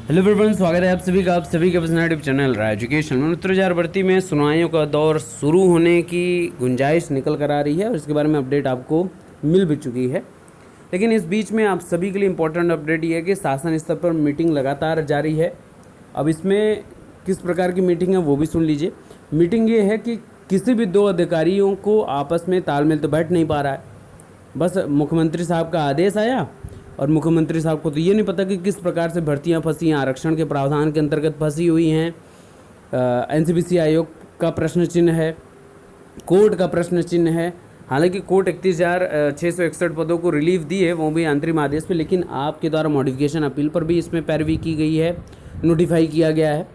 Hello everyone, स्वागत है आप सभी का अपना यूट्यूब चैनल रहा एजुकेशन में। उत्तर 2000 भर्ती में सुनवाइयों का दौर शुरू होने की गुंजाइश निकल कर आ रही है और इसके बारे में अपडेट आपको मिल भी चुकी है। लेकिन इस बीच में आप सभी के लिए इम्पोर्टेंट अपडेट ये है कि शासन स्तर पर मीटिंग लगातार जारी है। अब इसमें किस प्रकार की मीटिंग है वो भी सुन लीजिए। मीटिंग ये है कि किसी भी दो अधिकारियों को आपस में तालमेल तो बैठ नहीं पा रहा है। बस मुख्यमंत्री साहब का आदेश आया और मुख्यमंत्री साहब को तो ये नहीं पता कि किस प्रकार से भर्तियां फंसी हैं, आरक्षण के प्रावधान के अंतर्गत फंसी हुई हैं। एनसीपीसी आयोग का प्रश्न चिन्ह है, कोर्ट का प्रश्न चिन्ह है। हालांकि कोर्ट 31,661 पदों को रिलीफ दी है, वो भी अंतरिम आदेश पे, लेकिन आपके द्वारा मॉडिफिकेशन अपील पर भी इसमें पैरवी की गई है, नोटिफाई किया गया है।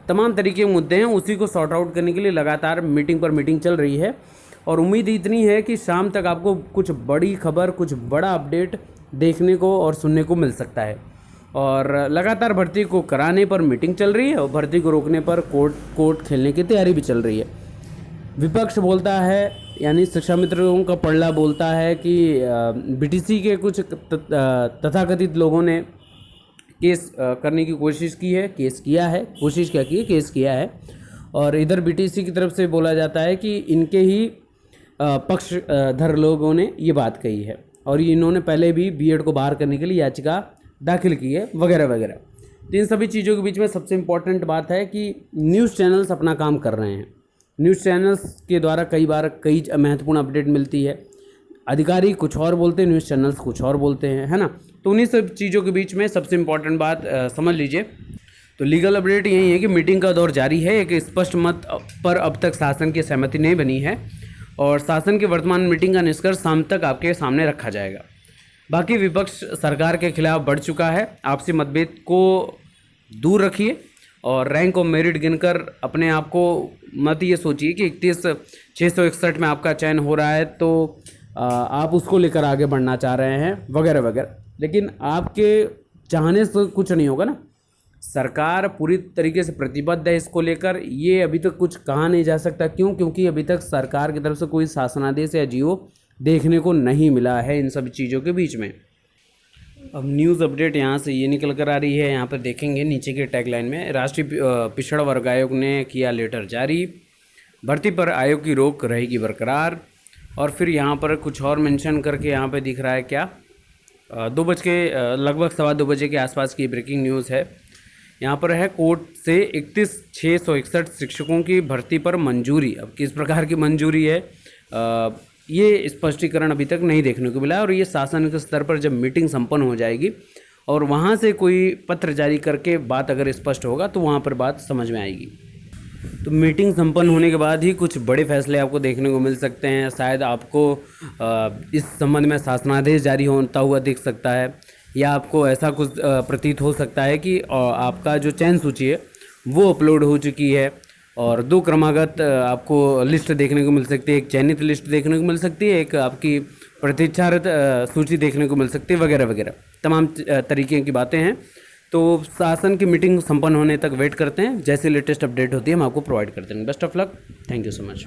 तमाम तरीके के मुद्दे हैं, उसी को सॉर्ट आउट करने के लिए लगातार मीटिंग पर मीटिंग चल रही है और उम्मीद इतनी है कि शाम तक आपको कुछ बड़ी खबर, कुछ बड़ा अपडेट देखने को और सुनने को मिल सकता है। और लगातार भर्ती को कराने पर मीटिंग चल रही है और भर्ती को रोकने पर कोर्ट खेलने की तैयारी भी चल रही है। विपक्ष बोलता है, यानी शिक्षा मित्रों का पलड़ा बोलता है कि बीटीसी के कुछ तथाकथित लोगों ने केस करने की कोशिश की है, केस किया है, कोशिश क्या की है, केस किया है। और इधर बीटीसी की तरफ से बोला जाता है कि इनके ही पक्षधर लोगों ने ये बात कही है और इन्होंने पहले भी बीएड को बाहर करने के लिए याचिका दाखिल की है, वगैरह वगैरह। तो इन सभी चीज़ों के बीच में सबसे इम्पॉर्टेंट बात है कि न्यूज़ चैनल्स अपना काम कर रहे हैं। न्यूज़ चैनल्स के द्वारा कई बार कई महत्वपूर्ण अपडेट मिलती है। अधिकारी कुछ और बोलते हैं, न्यूज़ चैनल्स कुछ और बोलते हैं, है ना। तो उन्हीं सब चीज़ों के बीच में सबसे इम्पॉर्टेंट बात समझ लीजिए। तो लीगल अपडेट यही है कि मीटिंग का दौर जारी है। एक स्पष्ट मत पर अब तक शासन की सहमति नहीं बनी है और शासन की वर्तमान मीटिंग का निष्कर्ष शाम तक आपके सामने रखा जाएगा। बाकी विपक्ष सरकार के खिलाफ बढ़ चुका है। आपसी मतभेद को दूर रखिए और रैंक और मेरिट गिनकर अपने आप को मत ये सोचिए कि 31,661 में आपका चयन हो रहा है तो आप उसको लेकर आगे बढ़ना चाह रहे हैं, वगैरह वगैरह। लेकिन आपके चाहने से कुछ नहीं होगा ना। सरकार पूरी तरीके से प्रतिबद्ध है इसको लेकर। ये अभी तक कुछ कहा नहीं जा सकता। क्यों? क्योंकि अभी तक सरकार की तरफ से कोई शासनादेश या जीओ देखने को नहीं मिला है इन सभी चीज़ों के बीच में। अब न्यूज़ अपडेट यहाँ से ये निकल कर आ रही है, यहाँ पर देखेंगे नीचे के टैगलाइन में, राष्ट्रीय पिछड़ा वर्ग आयोग ने किया लेटर जारी, भर्ती पर आयोग की रोक रहेगी बरकरार। और फिर यहाँ पर कुछ और मेंशन करके यहाँ पे दिख रहा है क्या, 2 बज के लगभग 2:15 बजे के आसपास की ब्रेकिंग न्यूज़ है। यहाँ पर है, कोर्ट से 31,661 शिक्षकों की भर्ती पर मंजूरी। अब किस प्रकार की मंजूरी है ये स्पष्टीकरण अभी तक नहीं देखने को मिला और ये शासन के स्तर पर जब मीटिंग संपन्न हो जाएगी और वहाँ से कोई पत्र जारी करके बात अगर स्पष्ट होगा तो वहाँ पर बात समझ में आएगी। तो मीटिंग संपन्न होने के बाद ही कुछ बड़े फैसले आपको देखने को मिल सकते हैं। शायद आपको इस संबंध में शासनादेश जारी होता हुआ दिख सकता है या आपको ऐसा कुछ प्रतीत हो सकता है कि आपका जो चयन सूची है वो अपलोड हो चुकी है और 2 क्रमागत आपको लिस्ट देखने को मिल सकती है। एक चयनित लिस्ट देखने को मिल सकती है, एक आपकी प्रतीक्षारत सूची देखने को मिल सकती है, वगैरह वगैरह तमाम तरीके की बातें हैं। तो शासन की मीटिंग संपन्न होने तक वेट करते हैं। जैसे लेटेस्ट अपडेट होती है हम आपको प्रोवाइड करते हैं। Best of luck, thank you so much.